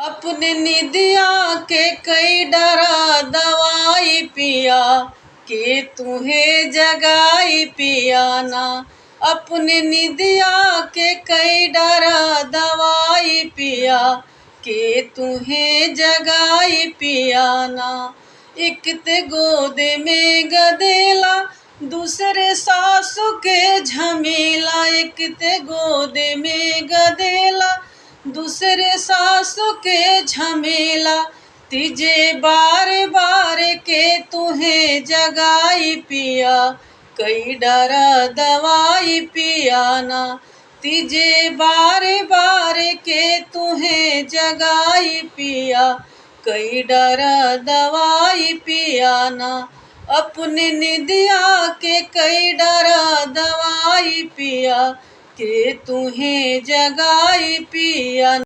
अपने निदिया के कई डरा दवाई पिया के तुम्हें जगाई पिया ना। अपने निदिया के कई डरा दवाई पिया के तुम्हें जगाई पिया ना। एक ते गोद में गदेला दूसरे सासू के झमेला। एक ते गोद में गदेला दूसरे सासू के झमेला। तीजे बार बार के तुम्हें जगाई पिया कई डरा दवाई पिया ना। तीजे बार बार के तुम्हें जगाई पिया कई डरा दवाई पिया ना। अपने निदिया के कई डरा दवाई पिया के तुम्हें जगाई पिया।